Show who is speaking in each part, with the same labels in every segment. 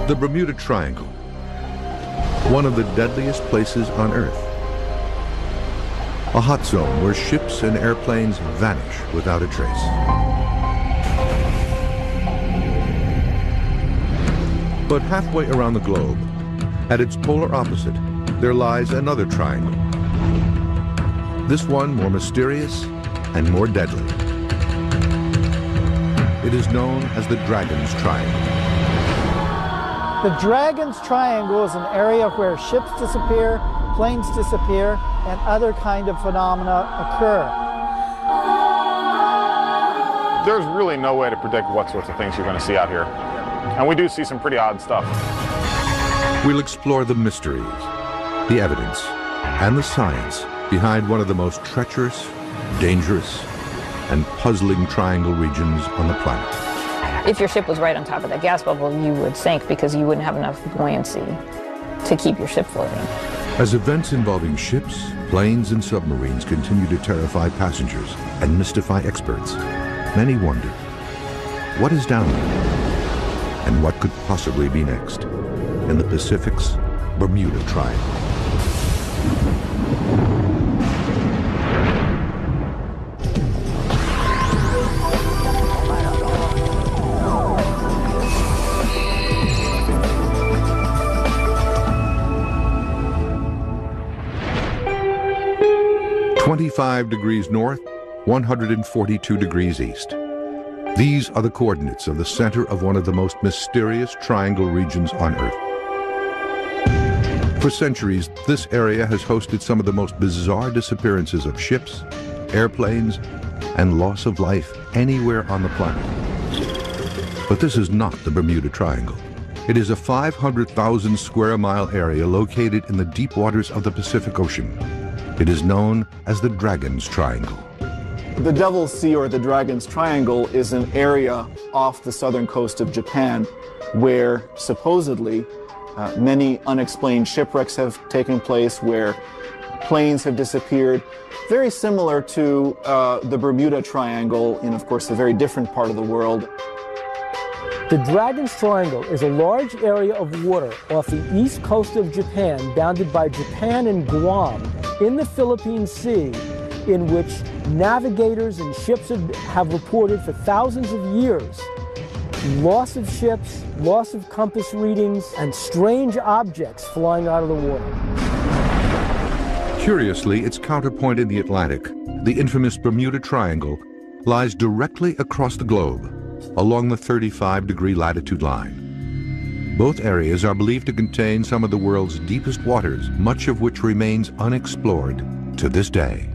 Speaker 1: The Bermuda Triangle, one of the deadliest places on Earth. A hot zone where ships and airplanes vanish without a trace. But halfway around the globe, at its polar opposite, there lies another triangle. This one more mysterious and more deadly. It is known as the Dragon's Triangle.
Speaker 2: The Dragon's Triangle is an area where ships disappear, planes disappear, and other kind of phenomena occur.
Speaker 3: There's really no way to predict what sorts of things you're going to see out here. And we do see some pretty odd stuff.
Speaker 1: We'll explore the mysteries, the evidence, and the science behind one of the most treacherous, dangerous, and puzzling triangle regions on the planet.
Speaker 4: If your ship was right on top of that gas bubble, you would sink because you wouldn't have enough buoyancy to keep your ship floating.
Speaker 1: As events involving ships, planes, and submarines continue to terrify passengers and mystify experts, many wonder, what is down there? And what could possibly be next in the Pacific's Bermuda Triangle? 25 degrees north, 142 degrees east. These are the coordinates of the center of one of the most mysterious triangle regions on Earth. For centuries, this area has hosted some of the most bizarre disappearances of ships, airplanes, and loss of life anywhere on the planet. But this is not the Bermuda Triangle. It is a 500,000 square mile area located in the deep waters of the Pacific Ocean. It is known as the Dragon's Triangle.
Speaker 5: The Devil's Sea, or the Dragon's Triangle, is an area off the southern coast of Japan where supposedly many unexplained shipwrecks have taken place, where planes have disappeared, very similar to the Bermuda Triangle in, of course, a very different part of the world.
Speaker 6: The Dragon's Triangle is a large area of water off the east coast of Japan, bounded by Japan and Guam, in the Philippine Sea, in which navigators and ships have reported for thousands of years loss of ships, loss of compass readings, and strange objects flying out of the water.
Speaker 1: Curiously, its counterpoint in the Atlantic, the infamous Bermuda Triangle, lies directly across the globe, along the 35-degree latitude line. Both areas are believed to contain some of the world's deepest waters, much of which remains unexplored to this day.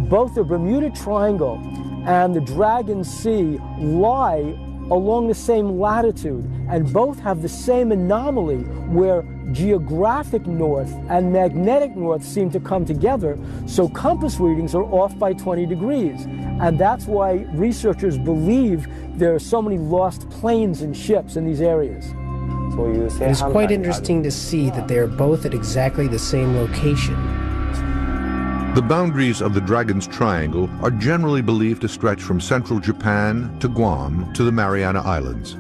Speaker 6: Both the Bermuda Triangle and the Dragon's Sea lie along the same latitude, and both have the same anomaly where geographic north and magnetic north seem to come together, so compass readings are off by 20 degrees. And that's why researchers believe there are so many lost planes and ships in these areas.
Speaker 7: It is quite interesting to see that they are both at exactly the same location.
Speaker 1: The boundaries of the Dragon's Triangle are generally believed to stretch from central Japan to Guam to the Mariana Islands.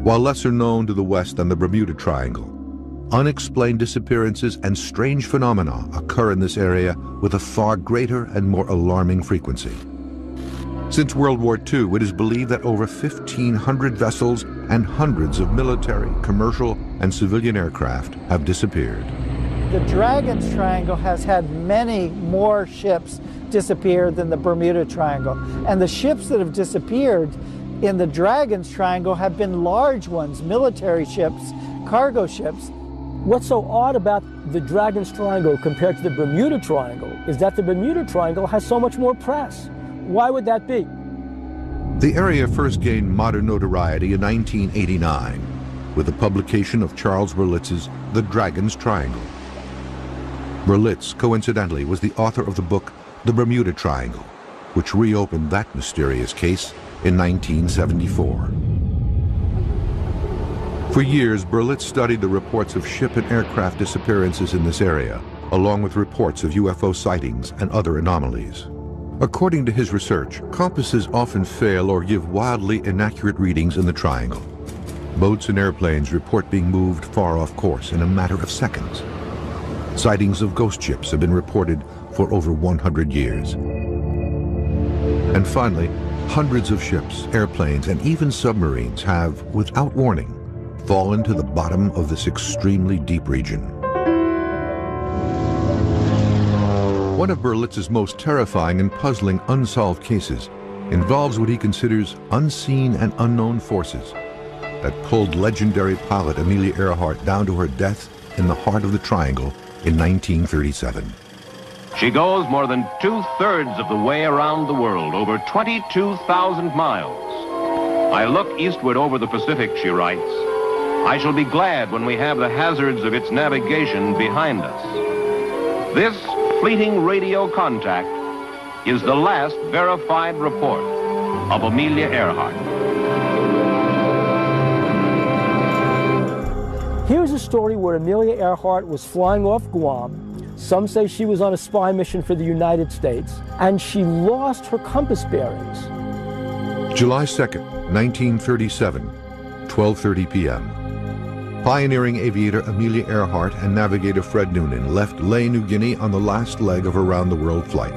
Speaker 1: While lesser known to the west than the Bermuda Triangle, unexplained disappearances and strange phenomena occur in this area with a far greater and more alarming frequency. Since World War II, it is believed that over 1,500 vessels and hundreds of military, commercial, and civilian aircraft have disappeared.
Speaker 2: The Dragon's Triangle has had many more ships disappear than the Bermuda Triangle. And the ships that have disappeared in the Dragon's Triangle have been large ones, military ships, cargo ships.
Speaker 6: What's so odd about the Dragon's Triangle compared to the Bermuda Triangle is that the Bermuda Triangle has so much more press. Why would that be?
Speaker 1: The area first gained modern notoriety in 1989 with the publication of Charles Berlitz's The Dragon's Triangle. Berlitz, coincidentally, was the author of the book The Bermuda Triangle, which reopened that mysterious case in 1974. For years, Berlitz studied the reports of ship and aircraft disappearances in this area, along with reports of UFO sightings and other anomalies. According to his research, compasses often fail or give wildly inaccurate readings in the triangle. Boats and airplanes report being moved far off course in a matter of seconds. Sightings of ghost ships have been reported for over 100 years. And finally, hundreds of ships, airplanes, and even submarines have, without warning, fallen to the bottom of this extremely deep region. One of Berlitz's most terrifying and puzzling unsolved cases involves what he considers unseen and unknown forces that pulled legendary pilot Amelia Earhart down to her death in the heart of the Triangle in 1937.
Speaker 8: She goes more than 2/3 of the way around the world, over 22,000 miles. I look eastward over the Pacific, she writes. I shall be glad when we have the hazards of its navigation behind us. This fleeting radio contact is the last verified report of Amelia Earhart.
Speaker 6: Here's a story where Amelia Earhart was flying off Guam. Some say she was on a spy mission for the United States, and she lost her compass bearings.
Speaker 1: July 2nd, 1937, 12:30 p.m. Pioneering aviator Amelia Earhart and navigator Fred Noonan left Lae, New Guinea on the last leg of a round-the-world flight.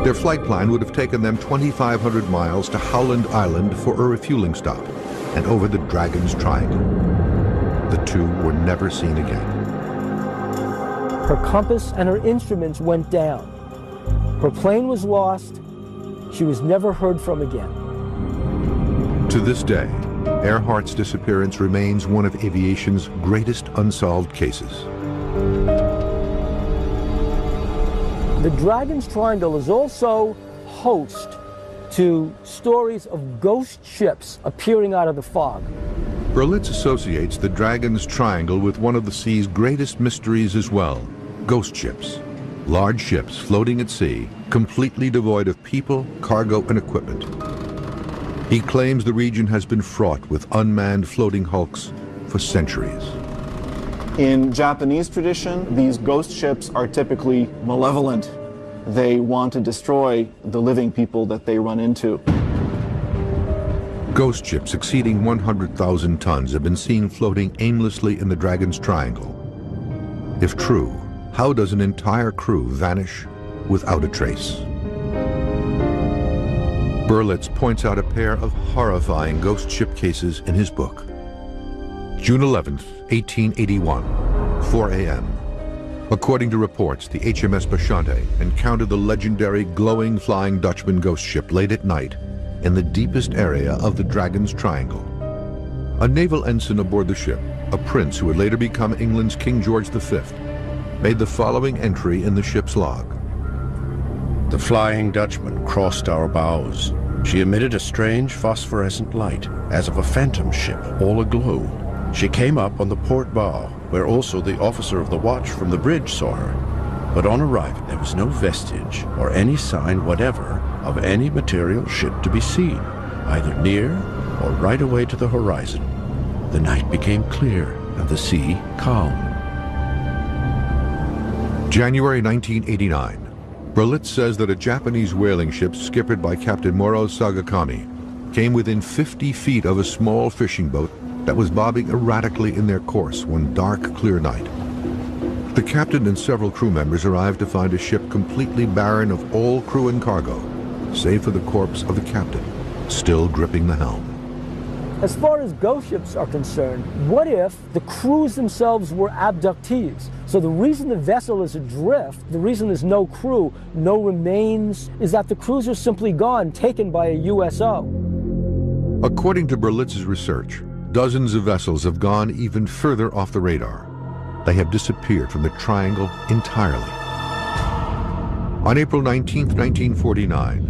Speaker 1: Their flight plan would have taken them 2,500 miles to Howland Island for a refueling stop and over the Dragon's Triangle. The two were never seen again.
Speaker 6: Her compass and her instruments went down. Her plane was lost. She was never heard from again.
Speaker 1: To this day, Earhart's disappearance remains one of aviation's greatest unsolved cases.
Speaker 6: The Dragon's Triangle is also host to stories of ghost ships appearing out of the fog.
Speaker 1: Berlitz associates the Dragon's Triangle with one of the sea's greatest mysteries as well, ghost ships. Large ships floating at sea, completely devoid of people, cargo, and equipment. He claims the region has been fraught with unmanned floating hulks for centuries.
Speaker 5: In Japanese tradition, these ghost ships are typically malevolent. They want to destroy the living people that they run into.
Speaker 1: Ghost ships exceeding 100,000 tons have been seen floating aimlessly in the Dragon's Triangle. If true, how does an entire crew vanish without a trace? Berlitz points out a pair of horrifying ghost ship cases in his book. June 11th, 1881, 4 a.m. According to reports, the HMS Bashante encountered the legendary glowing Flying Dutchman ghost ship late at night in the deepest area of the Dragon's Triangle. A naval ensign aboard the ship, a prince who would later become England's King George V, made the following entry in the ship's log.
Speaker 9: The Flying Dutchman crossed our bows. She emitted a strange phosphorescent light, as of a phantom ship, all aglow. She came up on the port bow, where also the officer of the watch from the bridge saw her. But on arriving, there was no vestige or any sign whatever of any material ship to be seen, either near or right away to the horizon. The night became clear and the sea calm.
Speaker 1: January 1989. Berlitz says that a Japanese whaling ship skippered by Captain Moro Sagakami came within 50 feet of a small fishing boat that was bobbing erratically in their course one dark, clear night. The captain and several crew members arrived to find a ship completely barren of all crew and cargo, save for the corpse of the captain, still gripping the helm.
Speaker 6: As far as ghost ships are concerned, what if the crews themselves were abductees? So the reason the vessel is adrift, the reason there's no crew, no remains, is that the crews are simply gone, taken by a USO.
Speaker 1: According to Berlitz's research, dozens of vessels have gone even further off the radar. They have disappeared from the Triangle entirely. On April 19, 1949,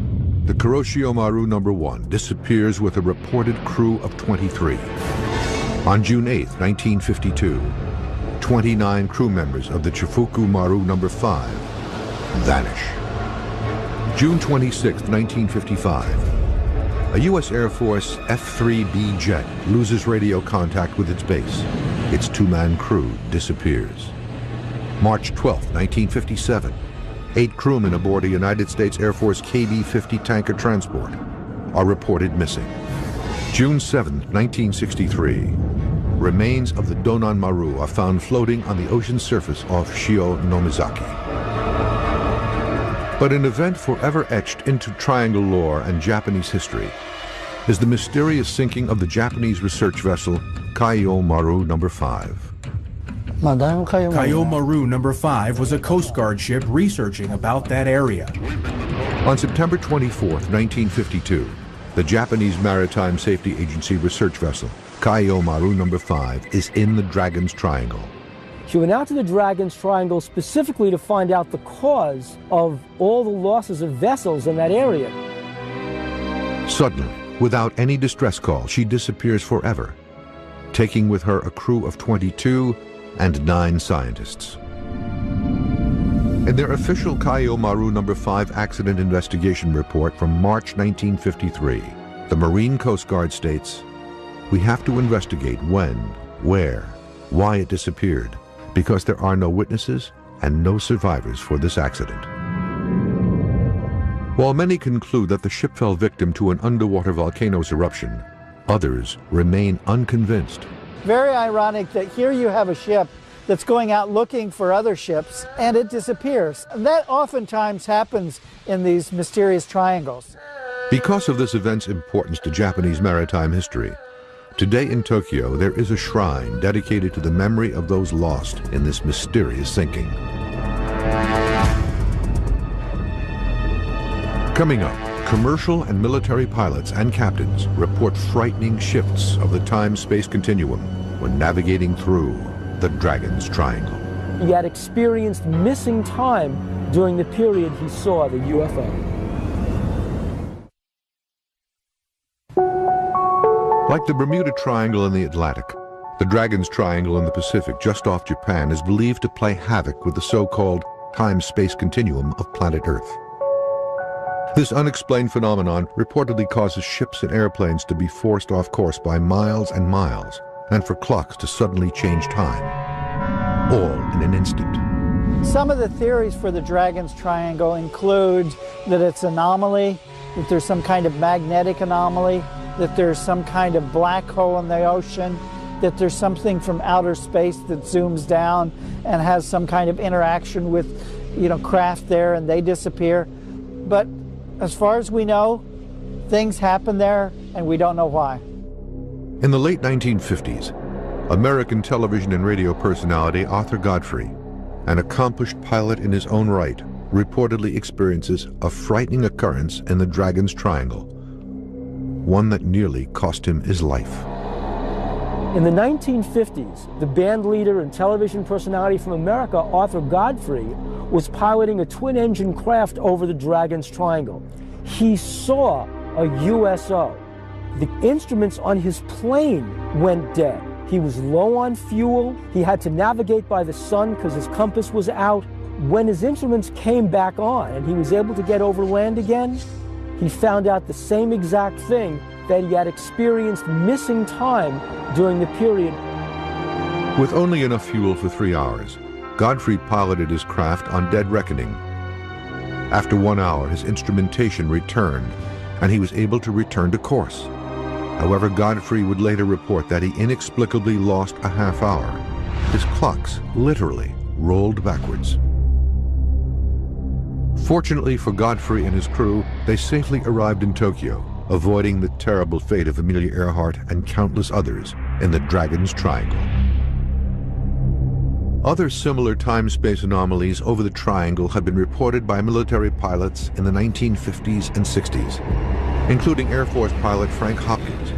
Speaker 1: the Kuroshio Maru No. 1 disappears with a reported crew of 23. On June 8, 1952, 29 crew members of the Chifuku Maru No. 5 vanish. June 26, 1955, a U.S. Air Force F-3B jet loses radio contact with its base. Its two-man crew disappears. March 12, 1957, 8 crewmen aboard a United States Air Force KB-50 tanker transport are reported missing. June 7, 1963. Remains of the Donan Maru are found floating on the ocean surface off Shio-Nomizaki. But an event forever etched into triangle lore and Japanese history is the mysterious sinking of the Japanese research vessel Kaiyo Maru No. 5.
Speaker 10: Kaiyo Maru No. 5 was a Coast Guard ship researching about that area.
Speaker 1: On September 24, 1952, the Japanese Maritime Safety Agency research vessel Kaiyo Maru No. 5 is in the Dragon's Triangle.
Speaker 6: She went out to the Dragon's Triangle specifically to find out the cause of all the losses of vessels in that area.
Speaker 1: Suddenly, without any distress call, she disappears forever, taking with her a crew of 22 and 9 scientists. In their official Kaiyo Maru No. 5 accident investigation report from March 1953, the Marine Coast Guard states, "We have to investigate when, where, why it disappeared, because there are no witnesses and no survivors for this accident." While many conclude that the ship fell victim to an underwater volcano's eruption, others remain unconvinced.
Speaker 2: Very ironic that here you have a ship that's going out looking for other ships and it disappears. That oftentimes happens in these mysterious triangles.
Speaker 1: Because of this event's importance to Japanese maritime history, today in Tokyo there is a shrine dedicated to the memory of those lost in this mysterious sinking. Coming up, commercial and military pilots and captains report frightening shifts of the time-space continuum when navigating through the Dragon's Triangle.
Speaker 6: He had experienced missing time during the period he saw the UFO.
Speaker 1: Like the Bermuda Triangle in the Atlantic, the Dragon's Triangle in the Pacific just off Japan is believed to play havoc with the so-called time-space continuum of planet Earth. This unexplained phenomenon reportedly causes ships and airplanes to be forced off course by miles and miles, and for clocks to suddenly change time, all in an instant.
Speaker 2: Some of the theories for the Dragon's Triangle include that it's an anomaly, that there's some kind of magnetic anomaly, that there's some kind of black hole in the ocean, that there's something from outer space that zooms down and has some kind of interaction with, craft there and they disappear. But as far as we know, things happen there and we don't know why.
Speaker 1: In the late 1950s, American television and radio personality Arthur Godfrey, an accomplished pilot in his own right, reportedly experiences a frightening occurrence in the Dragon's Triangle, one that nearly cost him his life.
Speaker 6: In the 1950s, the band leader and television personality from America, Arthur Godfrey, was piloting a twin-engine craft over the Dragon's Triangle. He saw a USO. The instruments on his plane went dead. He was low on fuel. He had to navigate by the sun because his compass was out. When his instruments came back on and he was able to get over land again, he found out the same exact thing, that he had experienced missing time during the period.
Speaker 1: With only enough fuel for 3 hours, Godfrey piloted his craft on dead reckoning. After 1 hour, his instrumentation returned, and he was able to return to course. However, Godfrey would later report that he inexplicably lost a half hour. His clocks literally rolled backwards. Fortunately for Godfrey and his crew, they safely arrived in Tokyo, avoiding the terrible fate of Amelia Earhart and countless others in the Dragon's Triangle. Other similar time-space anomalies over the Triangle have been reported by military pilots in the 1950s and 60s, including Air Force pilot Frank Hopkins,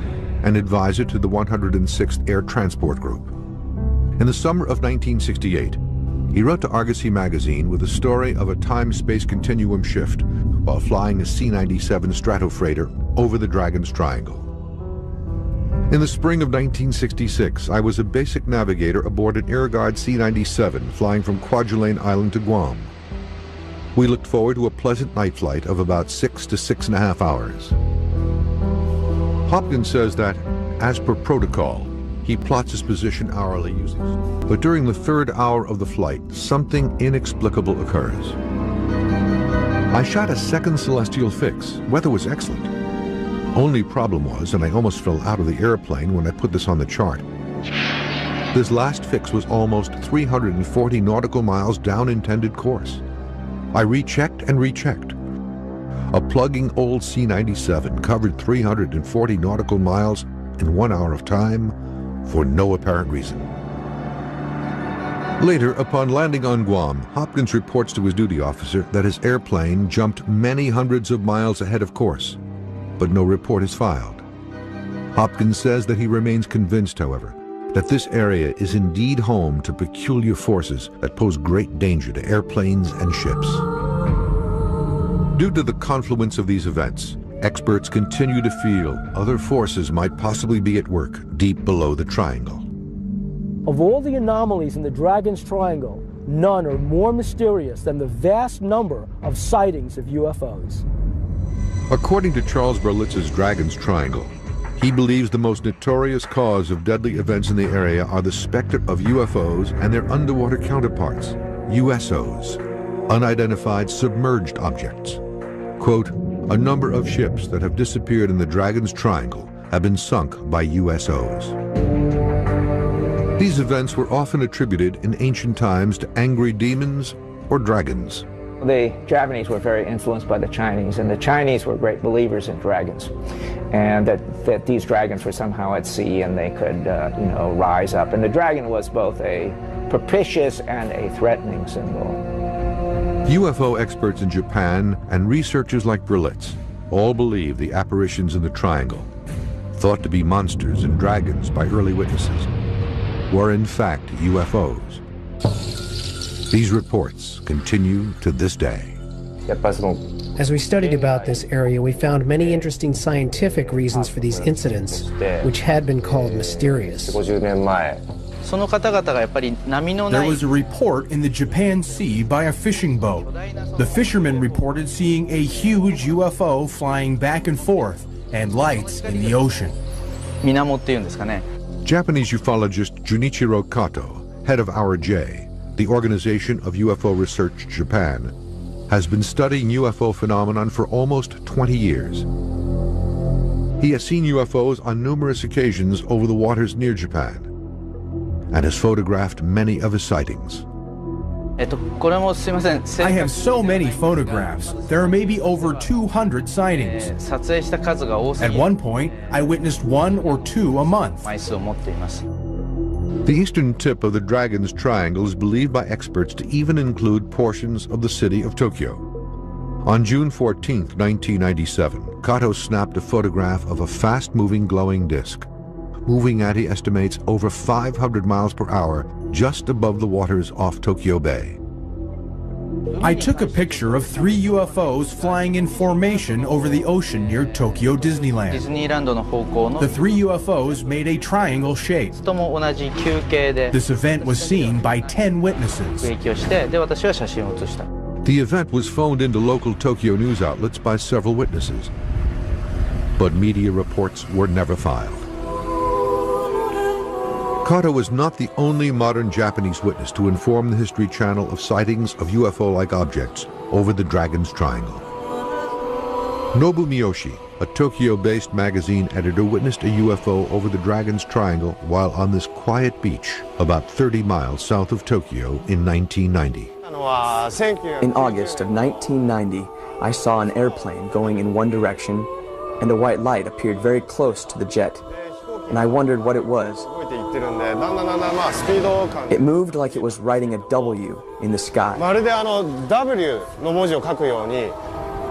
Speaker 1: an advisor to the 106th Air Transport Group. In the summer of 1968, he wrote to Argosy magazine with a story of a time-space continuum shift while flying a C-97 Stratofreighter over the Dragon's Triangle. In the spring of 1966, I was a basic navigator aboard an Air Guard C-97 flying from Kwajalein Island to Guam. We looked forward to a pleasant night flight of about 6 to 6.5 hours. Hopkins says that, as per protocol, he plots his position hourly using. But during the 3rd hour of the flight, something inexplicable occurs. I shot a second celestial fix. Weather was excellent. Only problem was, and I almost fell out of the airplane when I put this on the chart, this last fix was almost 340 nautical miles down intended course. I rechecked and rechecked. A plugging old C-97 covered 340 nautical miles in 1 hour of time for no apparent reason. Later, upon landing on Guam, Hopkins reports to his duty officer that his airplane jumped many hundreds of miles ahead of course, but no report is filed. Hopkins says that he remains convinced, however, that this area is indeed home to peculiar forces that pose great danger to airplanes and ships. Due to the confluence of these events, experts continue to feel other forces might possibly be at work deep below the triangle.
Speaker 6: Of all the anomalies in the Dragon's Triangle, none are more mysterious than the vast number of sightings of UFOs.
Speaker 1: According to Charles Berlitz's Dragon's Triangle, he believes the most notorious cause of deadly events in the area are the specter of UFOs and their underwater counterparts, USOs, unidentified submerged objects. Quote, a number of ships that have disappeared in the Dragon's Triangle have been sunk by USOs. These events were often attributed in ancient times to angry demons or dragons.
Speaker 11: The Japanese were very influenced by the Chinese, and the Chinese were great believers in dragons, and that these dragons were somehow at sea and they could, rise up. And the dragon was both a propitious and a threatening symbol.
Speaker 1: UFO experts in Japan and researchers like Berlitz all believe the apparitions in the triangle, thought to be monsters and dragons by early witnesses, were in fact UFOs. These reports continue to this day.
Speaker 7: As we studied about this area, we found many interesting scientific reasons for these incidents, which had been called mysterious.
Speaker 10: There was a report in the Japan Sea by a fishing boat. The fishermen reported seeing a huge UFO flying back and forth and lights in the ocean.
Speaker 1: Japanese ufologist Junichiro Kato, head of Our J, the Organization of UFO Research Japan, has been studying UFO phenomenon for almost 20 years. He has seen UFOs on numerous occasions over the waters near Japan and has photographed many of his sightings.
Speaker 10: I have so many photographs. There are maybe over 200 sightings. At one point, I witnessed 1 or 2 a month.
Speaker 1: The eastern tip of the Dragon's Triangle is believed by experts to even include portions of the city of Tokyo. On June 14, 1997, Kato snapped a photograph of a fast-moving glowing disk, moving at, he estimates, over 500 miles per hour just above the waters off Tokyo Bay.
Speaker 10: I took a picture of 3 UFOs flying in formation over the ocean near Tokyo Disneyland. The 3 UFOs made a triangle shape. This event was seen by 10 witnesses.
Speaker 1: The event was phoned into local Tokyo news outlets by several witnesses, but media reports were never filed. Kato was not the only modern Japanese witness to inform the History Channel of sightings of UFO-like objects over the Dragon's Triangle. Nobu Miyoshi, a Tokyo-based magazine editor, witnessed a UFO over the Dragon's Triangle while on this quiet beach about 30 miles south of Tokyo in 1990.
Speaker 12: In August of 1990, I saw an airplane going in one direction, and a white light appeared very close to the jet, and I wondered what it was. It moved like it was writing a W in the sky.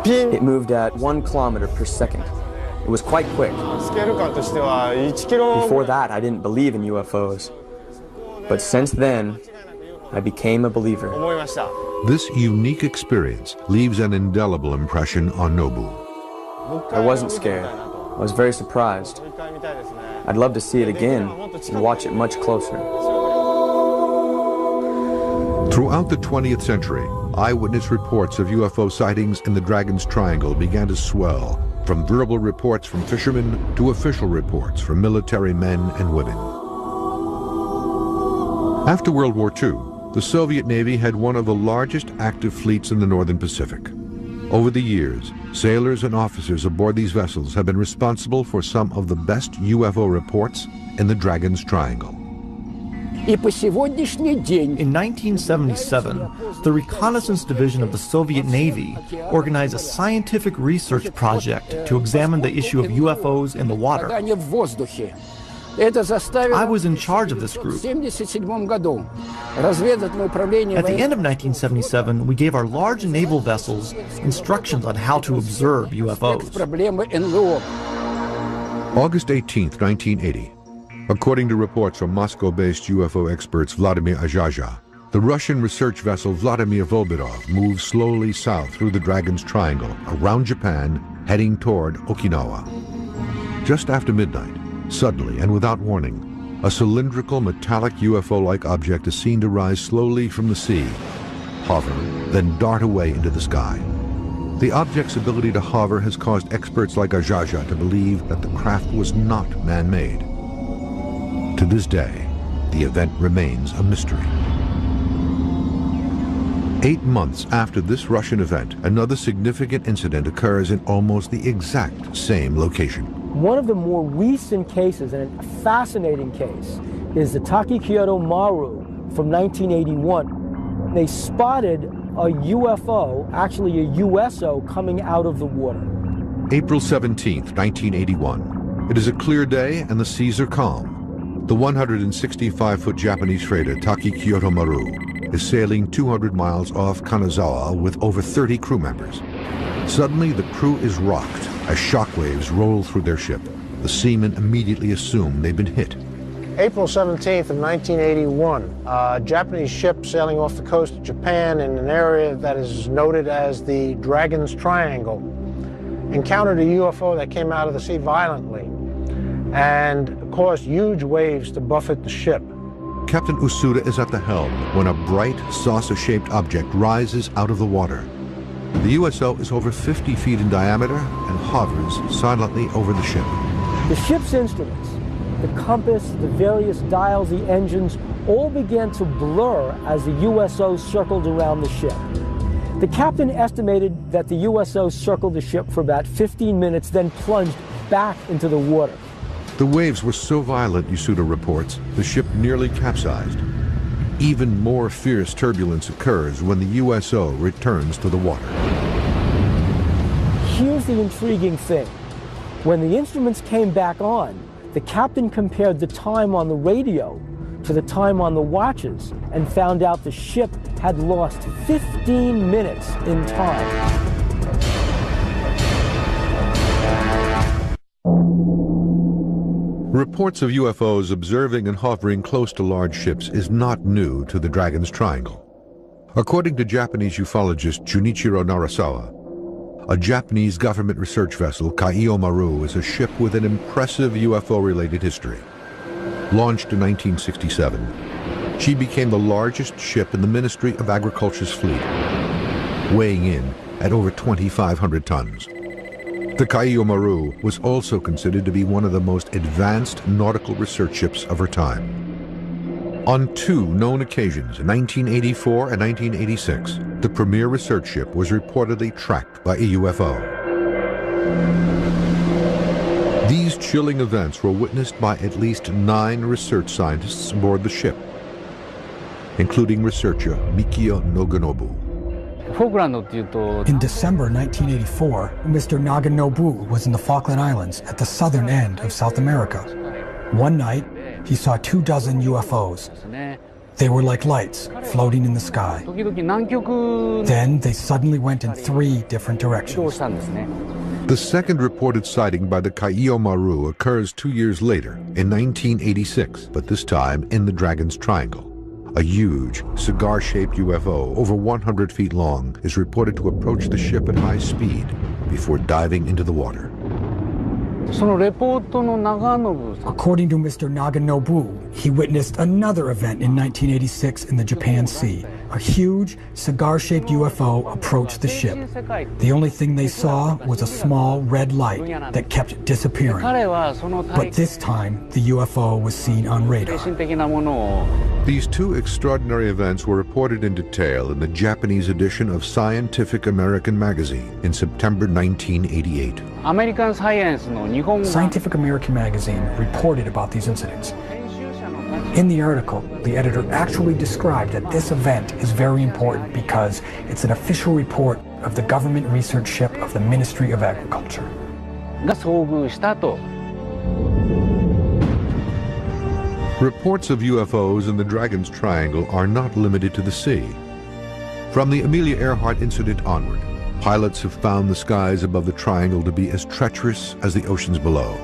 Speaker 12: It moved at 1 kilometer per second. It was quite quick. Before that, I didn't believe in UFOs. But since then, I became a believer.
Speaker 1: This unique experience leaves an indelible impression on Nobu.
Speaker 12: I wasn't scared. I was very surprised. I'd love to see it again and watch it much closer.
Speaker 1: Throughout the 20th century, eyewitness reports of UFO sightings in the Dragon's Triangle began to swell, from verbal reports from fishermen to official reports from military men and women. After World War II, the Soviet Navy had one of the largest active fleets in the Northern Pacific. Over the years, sailors and officers aboard these vessels have been responsible for some of the best UFO reports in the Dragon's Triangle.
Speaker 13: In 1977, the Reconnaissance Division of the Soviet Navy organized a scientific research project to examine the issue of UFOs in the water. I was in charge of this group. At the end of 1977, we gave our large naval vessels instructions on how to observe UFOs.
Speaker 1: August 18, 1980. According to reports from Moscow-based UFO experts Vladimir Azhaja, the Russian research vessel Vladimir Volbirov moved slowly south through the Dragon's Triangle, around Japan, heading toward Okinawa. Just after midnight, suddenly and without warning, a cylindrical metallic UFO-like object is seen to rise slowly from the sea, hover, then dart away into the sky. The object's ability to hover has caused experts like Azhaja to believe that the craft was not man-made. To this day, the event remains a mystery. 8 months after this Russian event, another significant incident occurs in almost the exact same location.
Speaker 6: One of the more recent cases, and a fascinating case, is the Takikyoto Maru from 1981. They spotted a UFO, actually a USO, coming out of the water.
Speaker 1: April 17th, 1981. It is a clear day and the seas are calm. The 165-foot Japanese freighter Takikyoto Maru is sailing 200 miles off Kanazawa with over 30 crew members. Suddenly, the crew is rocked as shockwaves roll through their ship. The seamen immediately assume they've been hit.
Speaker 14: April 17th of 1981, a Japanese ship sailing off the coast of Japan in an area that is noted as the Dragon's Triangle encountered a UFO that came out of the sea violently and caused huge waves to buffet the ship.
Speaker 1: Captain Usuda is at the helm when a bright, saucer-shaped object rises out of the water. The USO is over 50 feet in diameter and hovers silently over the ship.
Speaker 6: The ship's instruments, the compass, the various dials, the engines, all began to blur as the USO circled around the ship. The captain estimated that the USO circled the ship for about 15 minutes, then plunged back into the water.
Speaker 1: The waves were so violent, Usuda reports, the ship nearly capsized. Even more fierce turbulence occurs when the USO returns to the water.
Speaker 6: Here's the intriguing thing. When the instruments came back on, the captain compared the time on the radio to the time on the watches and found out the ship had lost 15 minutes in time.
Speaker 1: Reports of UFOs observing and hovering close to large ships is not new to the Dragon's Triangle. According to Japanese ufologist Junichiro Narasawa, a Japanese government research vessel, Kaiyo Maru, is a ship with an impressive UFO-related history. Launched in 1967, she became the largest ship in the Ministry of Agriculture's fleet, weighing in at over 2,500 tons. The Kaiyo Maru was also considered to be one of the most advanced nautical research ships of her time. On 2 known occasions, in 1984 and 1986, the premier research ship was reportedly tracked by a UFO. These chilling events were witnessed by at least 9 research scientists aboard the ship, including researcher Mikio Noganobu.
Speaker 15: In December 1984, Mr. Naganobu was in the Falkland Islands at the southern end of South America. One night, he saw 24 UFOs. They were like lights floating in the sky. Then they suddenly went in 3 different directions.
Speaker 1: The second reported sighting by the Kaiyo Maru occurs 2 years later, in 1986, but this time in the Dragon's Triangle. A huge, cigar-shaped UFO, over 100 feet long, is reported to approach the ship at high speed before diving into the water.
Speaker 15: According to Mr. Naganobu, he witnessed another event in 1986 in the Japan Sea. A huge, cigar-shaped UFO approached the ship. The only thing they saw was a small red light that kept disappearing. But this time, the UFO was seen on radar.
Speaker 1: These two extraordinary events were reported in detail in the Japanese edition of Scientific American magazine in September 1988.
Speaker 15: Scientific American magazine reported about these incidents. In the article, the editor actually described that this event is very important because it's an official report of the government research ship of the Ministry of Agriculture.
Speaker 1: Reports of UFOs in the Dragon's Triangle are not limited to the sea. From the Amelia Earhart incident onward, pilots have found the skies above the triangle to be as treacherous as the oceans below.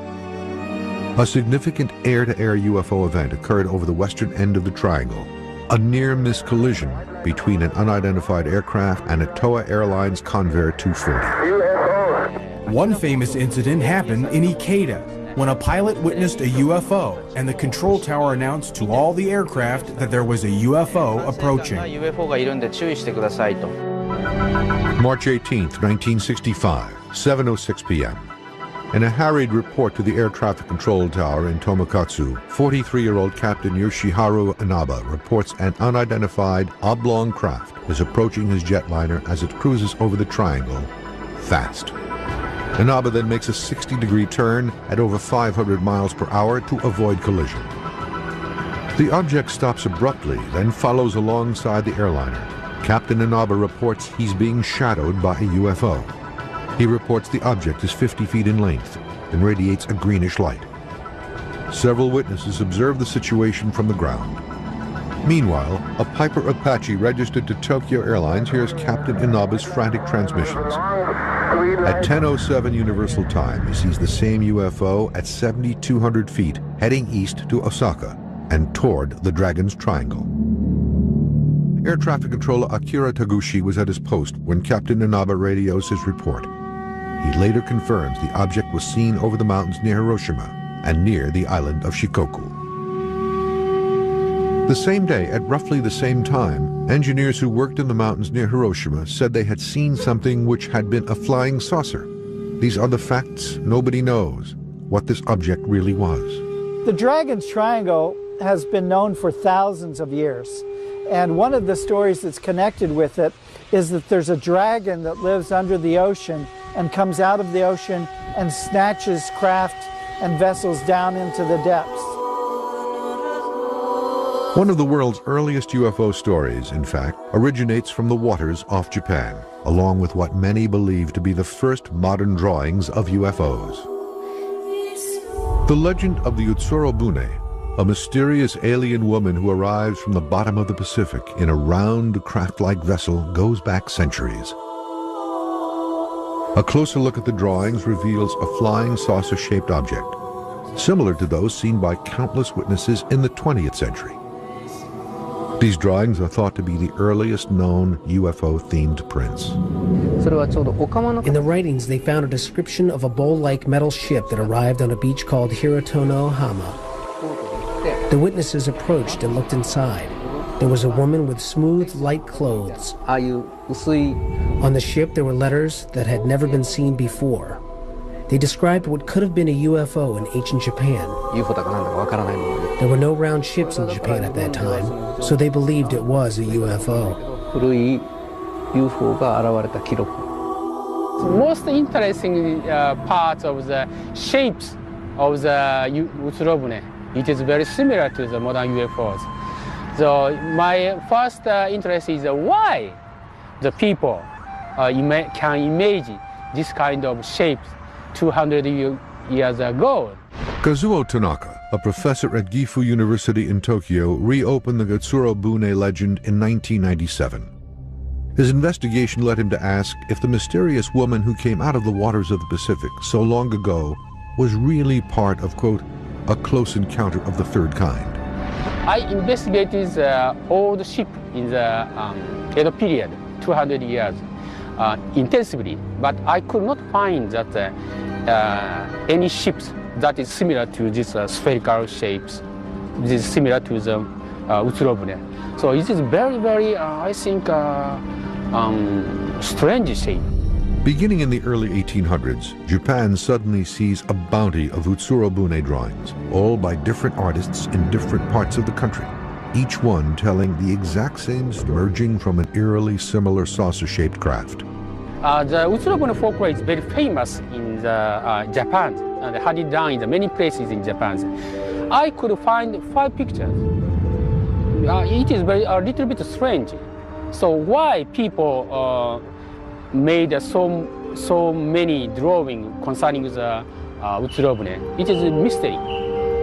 Speaker 1: A significant air-to-air UFO event occurred over the western end of the triangle, a near-miss collision between an unidentified aircraft and a Toa Airlines Convair 240.
Speaker 10: One famous incident happened in Ikeda, when a pilot witnessed a UFO and the control tower announced to all the aircraft that there was a UFO approaching.
Speaker 1: March 18th, 1965, 7:06 p.m. In a harried report to the air traffic control tower in Tomakatsu, 43-year-old Captain Yoshiharu Inaba reports an unidentified oblong craft is approaching his jetliner as it cruises over the triangle, fast. Inaba then makes a 60-degree turn at over 500 miles per hour to avoid collision. The object stops abruptly, then follows alongside the airliner. Captain Inaba reports he's being shadowed by a UFO. He reports the object is 50 feet in length and radiates a greenish light. Several witnesses observe the situation from the ground. Meanwhile, a Piper Apache registered to Tokyo Airlines hears Captain Inaba's frantic transmissions. At 10:07 Universal Time, he sees the same UFO at 7,200 feet, heading east to Osaka and toward the Dragon's Triangle. Air traffic controller Akira Taguchi was at his post when Captain Inaba radios his report. He later confirms the object was seen over the mountains near Hiroshima and near the island of Shikoku. The same day, at roughly the same time, engineers who worked in the mountains near Hiroshima said they had seen something which had been a flying saucer. These are the facts. Nobody knows what this object really was.
Speaker 2: The Dragon's Triangle has been known for thousands of years. And one of the stories that's connected with it is that there's a dragon that lives under the ocean and comes out of the ocean and snatches craft and vessels down into the depths.
Speaker 1: One of the world's earliest UFO stories, in fact, originates from the waters off Japan, along with what many believe to be the first modern drawings of UFOs. The legend of the Utsuro Bune, a mysterious alien woman who arrives from the bottom of the Pacific in a round, craft-like vessel, goes back centuries. A closer look at the drawings reveals a flying saucer-shaped object, similar to those seen by countless witnesses in the 20th century. These drawings are thought to be the earliest known UFO-themed prints.
Speaker 7: In the writings, they found a description of a bowl-like metal ship that arrived on a beach called Hirotono Hama. The witnesses approached and looked inside. There was a woman with smooth, light clothes. On the ship, there were letters that had never been seen before. They described what could have been a UFO in ancient Japan. There were no round ships in Japan at that time, so they believed it was a UFO.
Speaker 16: The most interesting part of the shapes of the Utsuro Bune, it is very similar to the modern UFOs. So my first interest is why the people can imagine this kind of shapes 200 years ago.
Speaker 1: Kazuo Tanaka, a professor at Gifu University in Tokyo, reopened the Utsuro Bune legend in 1997. His investigation led him to ask if the mysterious woman who came out of the waters of the Pacific so long ago was really part of, quote, a close encounter of the third kind.
Speaker 16: I investigated the old ship in the Edo period, 200 years, intensively, but I could not find that any ships that is similar to this spherical shapes. This is similar to the Utsurobune. So it is very, very, I think, strange shape.
Speaker 1: Beginning in the early 1800s, Japan suddenly sees a bounty of Utsurobune drawings, all by different artists in different parts of the country, each one telling the exact same story, emerging from an eerily similar saucer-shaped craft.
Speaker 16: The Utsurobune folklore is very famous in Japan, and they had it done in many places in Japan. I could find 5 pictures. It is a little bit strange. So why people made so many drawings concerning the Utsurobune? It is a mystery.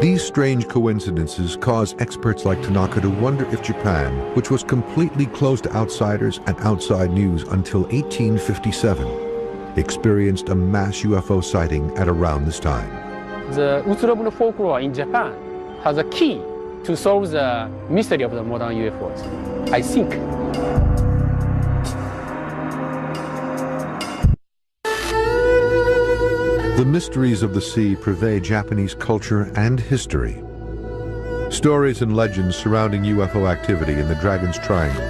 Speaker 1: These strange coincidences cause experts like Tanaka to wonder if Japan, which was completely closed to outsiders and outside news until 1857, experienced a mass UFO sighting at around this time.
Speaker 16: The Utsurobune folklore in Japan has a key to solve the mystery of the modern UFOs, I think.
Speaker 1: The mysteries of the sea pervade Japanese culture and history. Stories and legends surrounding UFO activity in the Dragon's Triangle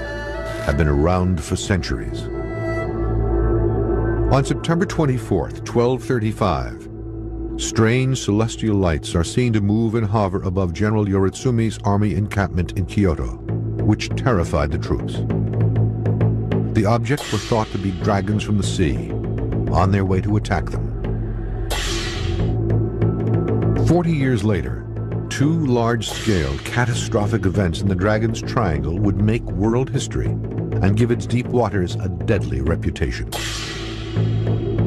Speaker 1: have been around for centuries. On September 24th, 1235, strange celestial lights are seen to move and hover above General Yoritsumi's army encampment in Kyoto, which terrified the troops. The objects were thought to be dragons from the sea, on their way to attack them. 40 years later, 2 large-scale catastrophic events in the Dragon's Triangle would make world history and give its deep waters a deadly reputation.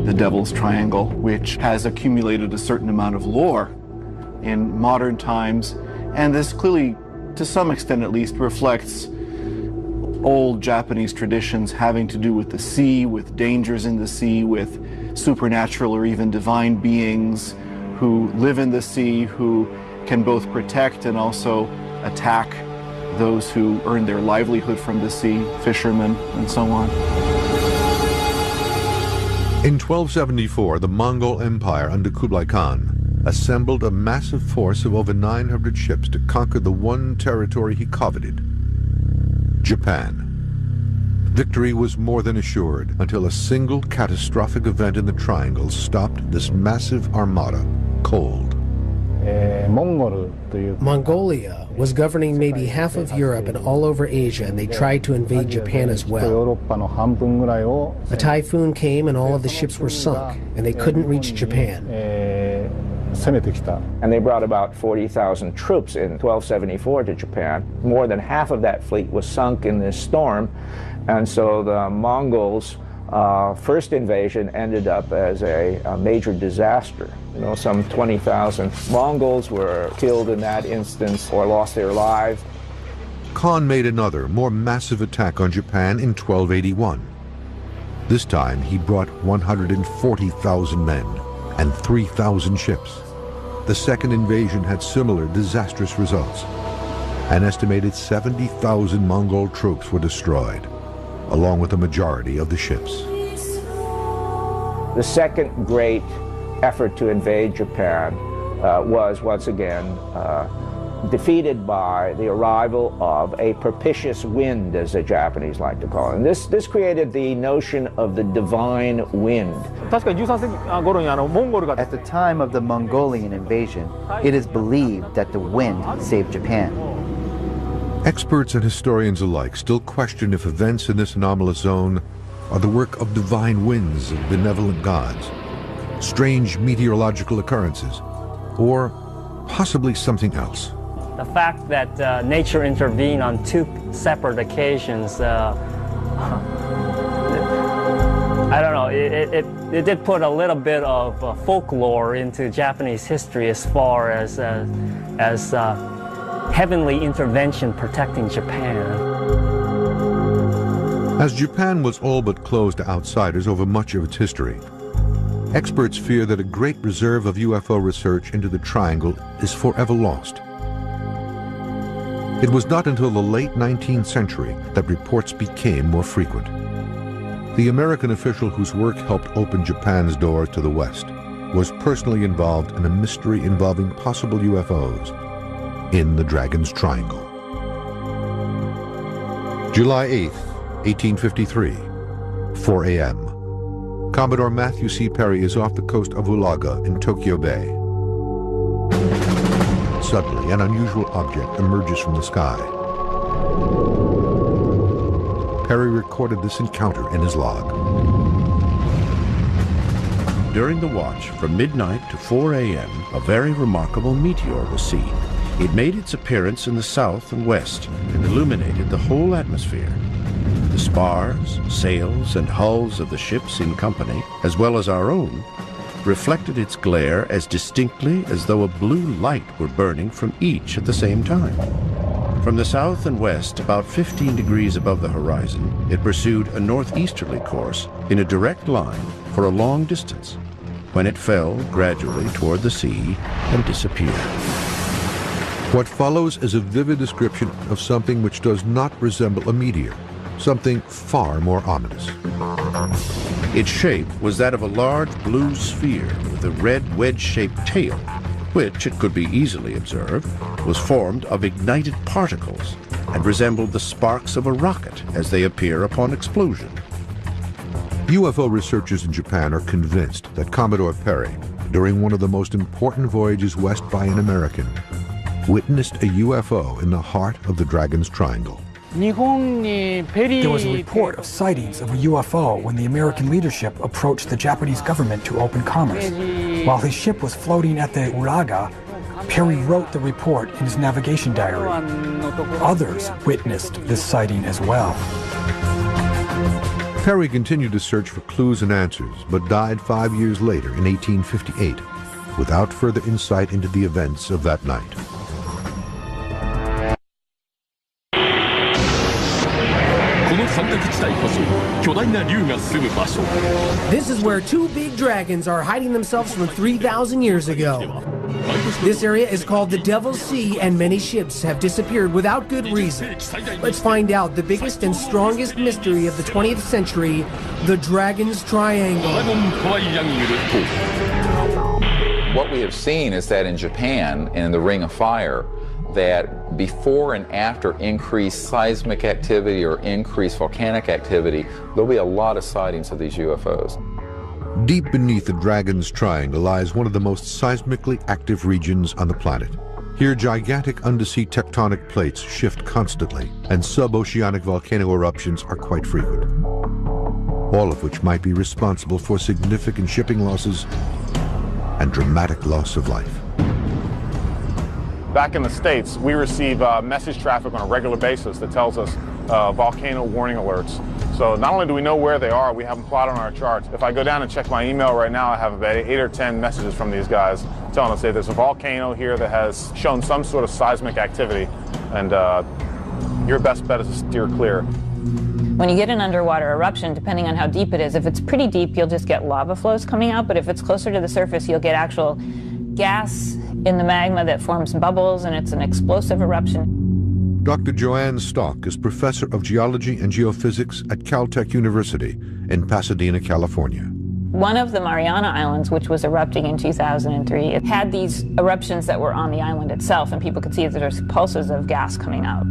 Speaker 5: The Devil's Triangle, which has accumulated a certain amount of lore in modern times, and this clearly, to some extent at least, reflects old Japanese traditions having to do with the sea, with dangers in the sea, with supernatural or even divine beings who live in the sea, who can both protect and also attack those who earn their livelihood from the sea, fishermen and so on.
Speaker 1: In 1274, the Mongol Empire under Kublai Khan assembled a massive force of over 900 ships to conquer the one territory he coveted, Japan. Victory was more than assured until a single catastrophic event in the Triangle stopped this massive armada cold.
Speaker 7: Mongolia was governing maybe half of Europe and all over Asia, and they tried to invade Japan as well. A typhoon came and all of the ships were sunk, and they couldn't reach Japan.
Speaker 11: And they brought about 40,000 troops in 1274 to Japan. More than half of that fleet was sunk in this storm, and so the Mongols' first invasion ended up as a major disaster. You know, some 20,000 Mongols were killed in that instance or lost their lives.
Speaker 1: Khan made another, more massive attack on Japan in 1281. This time he brought 140,000 men and 3,000 ships. The second invasion had similar disastrous results. An estimated 70,000 Mongol troops were destroyed, along with the majority of the ships.
Speaker 11: The second great effort to invade Japan was once again defeated by the arrival of a propitious wind, as the Japanese like to call it. And this created the notion of the divine wind.
Speaker 17: At the time of the Mongolian invasion, it is believed that the wind saved Japan.
Speaker 1: Experts and historians alike still question if events in this anomalous zone are the work of divine winds and benevolent gods, strange meteorological occurrences, or possibly something else.
Speaker 18: The fact that nature intervened on 2 separate occasions, I don't know, it did put a little bit of folklore into Japanese history as far as heavenly intervention protecting Japan.
Speaker 1: As Japan was all but closed to outsiders over much of its history, experts fear that a great reserve of UFO research into the Triangle is forever lost. It was not until the late 19th century that reports became more frequent. The American official whose work helped open Japan's doors to the West was personally involved in a mystery involving possible UFOs in the Dragon's Triangle. July 8, 1853, 4 a.m. Commodore Matthew C. Perry is off the coast of Ulaga in Tokyo Bay. Suddenly, an unusual object emerges from the sky. Perry recorded this encounter in his log.
Speaker 9: During the watch from midnight to 4 a.m., a very remarkable meteor was seen. It made its appearance in the south and west and illuminated the whole atmosphere. The spars, sails, and hulls of the ships in company, as well as our own, reflected its glare as distinctly as though a blue light were burning from each at the same time. From the south and west, about 15 degrees above the horizon, it pursued a northeasterly course in a direct line for a long distance, when it fell gradually toward the sea and disappeared.
Speaker 1: What follows is a vivid description of something which does not resemble a meteor, something far more ominous.
Speaker 9: Its shape was that of a large blue sphere with a red wedge-shaped tail, which, it could be easily observed, was formed of ignited particles and resembled the sparks of a rocket as they appear upon explosion.
Speaker 1: UFO researchers in Japan are convinced that Commodore Perry, during one of the most important voyages west by an American, witnessed a UFO in the heart of the Dragon's Triangle.
Speaker 15: There was a report of sightings of a UFO when the American leadership approached the Japanese government to open commerce. While his ship was floating at the Uraga, Perry wrote the report in his navigation diary. Others witnessed this sighting as well.
Speaker 1: Perry continued to search for clues and answers, but died 5 years later in 1858, without further insight into the events of that night.
Speaker 7: This is where two big dragons are hiding themselves from 3,000 years ago. This area is called the Devil's Sea, and many ships have disappeared without good reason. Let's find out the biggest and strongest mystery of the 20th century, the Dragon's Triangle.
Speaker 19: What we have seen is that in Japan, in the Ring of Fire, that before and after increased seismic activity or increased volcanic activity, there'll be a lot of sightings of these UFOs.
Speaker 1: Deep beneath the Dragon's Triangle lies one of the most seismically active regions on the planet. Here, gigantic undersea tectonic plates shift constantly, and suboceanic volcano eruptions are quite frequent, all of which might be responsible for significant shipping losses and dramatic loss of life.
Speaker 3: Back in the States, we receive message traffic on a regular basis that tells us volcano warning alerts. So not only do we know where they are, we have them plotted on our charts. If I go down and check my email right now, I have about 8 or 10 messages from these guys telling us that there's a volcano here that has shown some sort of seismic activity, and your best bet is to steer clear.
Speaker 4: When you get an underwater eruption, depending on how deep it is, if it's pretty deep, you'll just get lava flows coming out, but if it's closer to the surface, you'll get actual gas in the magma that forms bubbles, and it's an explosive eruption.
Speaker 1: Dr. Joanne Stock is professor of geology and geophysics at Caltech University in Pasadena, California.
Speaker 4: One of the Mariana Islands, which was erupting in 2003, it had these eruptions that were on the island itself, and people could see that there's pulses of gas coming out.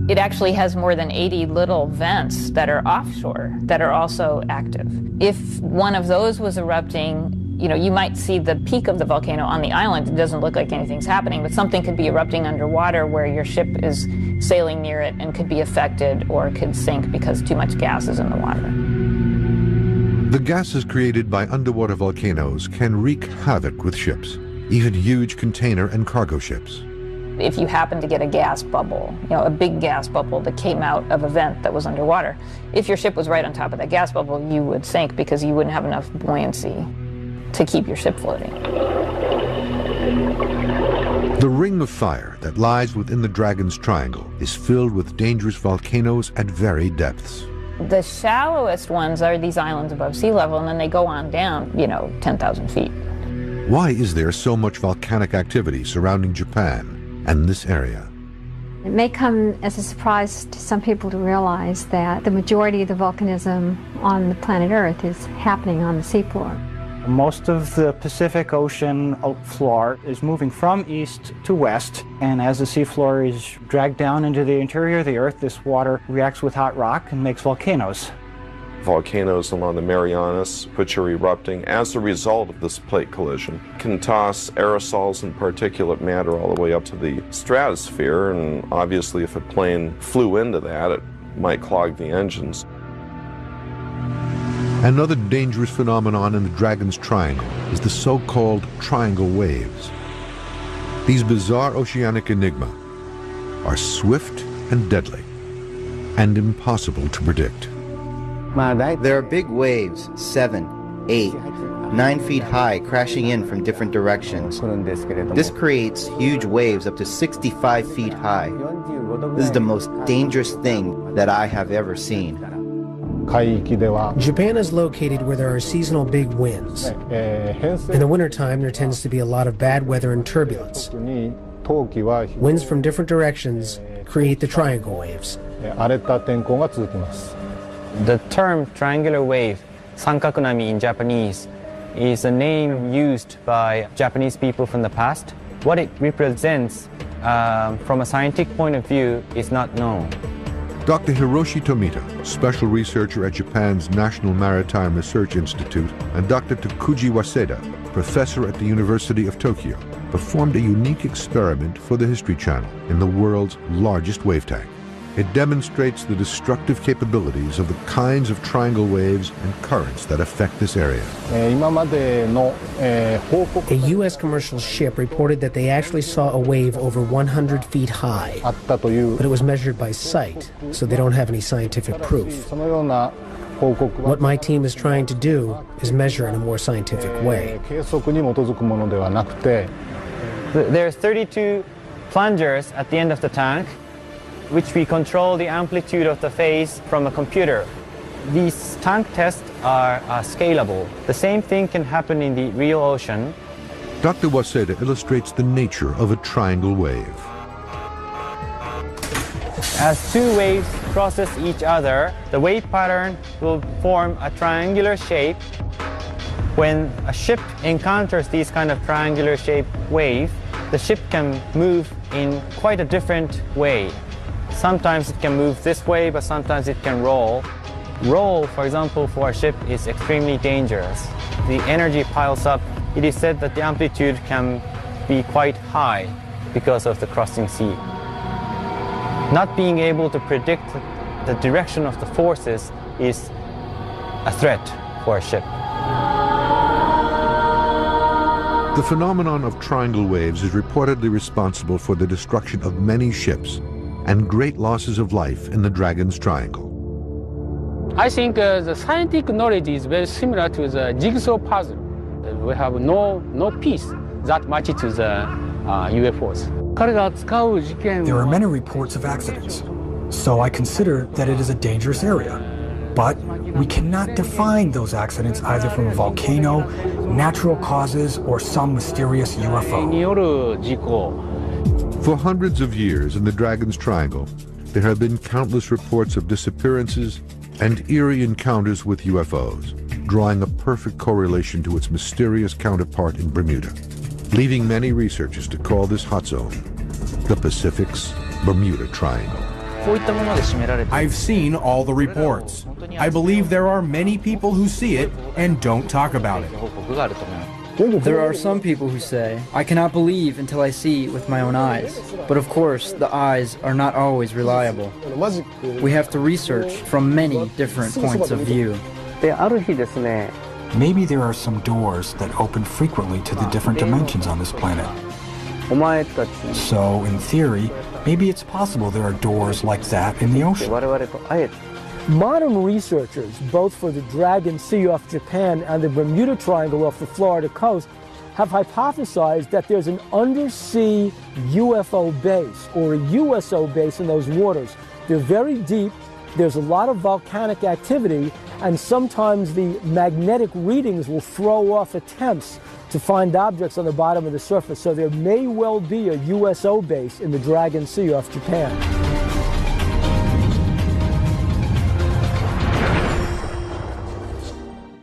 Speaker 4: It actually has more than 80 little vents that are offshore that are also active. If one of those was erupting, you know, you might see the peak of the volcano on the island. It doesn't look like anything's happening, but something could be erupting underwater where your ship is sailing near it and could be affected or could sink because too much gas is in the water.
Speaker 1: The gases created by underwater volcanoes can wreak havoc with ships, even huge container and cargo ships.
Speaker 4: If you happen to get a gas bubble, you know, a big gas bubble that came out of a vent that was underwater, if your ship was right on top of that gas bubble, you would sink because you wouldn't have enough buoyancy to keep your ship floating.
Speaker 1: The Ring of Fire that lies within the Dragon's Triangle is filled with dangerous volcanoes at varied depths.
Speaker 4: The shallowest ones are these islands above sea level, and then they go on down, 10,000 feet.
Speaker 1: Why is there so much volcanic activity surrounding Japan and this area?
Speaker 20: It may come as a surprise to some people to realize that the majority of the volcanism on the planet Earth is happening on the seafloor.
Speaker 21: Most of the Pacific Ocean floor is moving from east to west, and as the seafloor is dragged down into the interior of the Earth, this water reacts with hot rock and makes volcanoes.
Speaker 22: Volcanoes along the Marianas, which are erupting as a result of this plate collision, can toss aerosols and particulate matter all the way up to the stratosphere, and obviously if a plane flew into that, it might clog the engines.
Speaker 1: Another dangerous phenomenon in the Dragon's Triangle is the so-called triangle waves. These bizarre oceanic enigma are swift and deadly, and impossible to predict.
Speaker 17: There are big waves, 7, 8, 9 feet high, crashing in from different directions. This creates huge waves up to 65 feet high. This is the most dangerous thing that I have ever seen.
Speaker 7: Japan is located where there are seasonal big winds. In the wintertime, there tends to be a lot of bad weather and turbulence. Winds from different directions create the triangle waves.
Speaker 23: The term triangular wave, sankakunami in Japanese, is a name used by Japanese people from the past. What it represents from a scientific point of view is not known.
Speaker 1: Dr. Hiroshi Tomita, special researcher at Japan's National Maritime Research Institute, and Dr. Takuji Waseda, professor at the University of Tokyo, performed a unique experiment for the History Channel in the world's largest wave tank. It demonstrates the destructive capabilities of the kinds of triangle waves and currents that affect this area.
Speaker 7: A U.S. commercial ship reported that they actually saw a wave over 100 feet high, but it was measured by sight, so they don't have any scientific proof. What my team is trying to do is measure in a more scientific way.
Speaker 23: There are 32 plungers at the end of the tank, which we control the amplitude of the phase from a computer. These tank tests are scalable. The same thing can happen in the real ocean.
Speaker 1: Dr. Waseda illustrates the nature of a triangle wave.
Speaker 23: As two waves crosses each other, the wave pattern will form a triangular shape. When a ship encounters these kind of triangular shaped wave, the ship can move in quite a different way. Sometimes it can move this way, but sometimes it can roll. Roll, for example, for a ship is extremely dangerous. The energy piles up. It is said that the amplitude can be quite high because of the crossing sea. Not being able to predict the direction of the forces is a threat for a ship.
Speaker 1: The phenomenon of triangle waves is reportedly responsible for the destruction of many ships and great losses of life in the Dragon's Triangle.
Speaker 16: I think the scientific knowledge is very similar to the jigsaw puzzle. We have no piece that matches to the UFOs.
Speaker 15: There are many reports of accidents, so I consider that it is a dangerous area. But we cannot define those accidents either from a volcano, natural causes, or some mysterious UFO.
Speaker 1: For hundreds of years in the Dragon's Triangle, there have been countless reports of disappearances and eerie encounters with UFOs, drawing a perfect correlation to its mysterious counterpart in Bermuda, leaving many researchers to call this hot zone the Pacific's Bermuda Triangle.
Speaker 10: I've seen all the reports. I believe there are many people who see it and don't talk about it.
Speaker 24: There are some people who say, I cannot believe until I see with my own eyes. But of course, the eyes are not always reliable. We have to research from many different points of view.
Speaker 15: Maybe there are some doors that open frequently to the different dimensions on this planet. So, in theory, maybe it's possible there are doors like that in the ocean.
Speaker 6: Modern researchers, both for the Dragon Sea off Japan and the Bermuda Triangle off the Florida coast, have hypothesized that there's an undersea UFO base or a USO base in those waters. They're very deep, there's a lot of volcanic activity, and sometimes the magnetic readings will throw off attempts to find objects on the bottom of the surface. So there may well be a USO base in the Dragon Sea off Japan.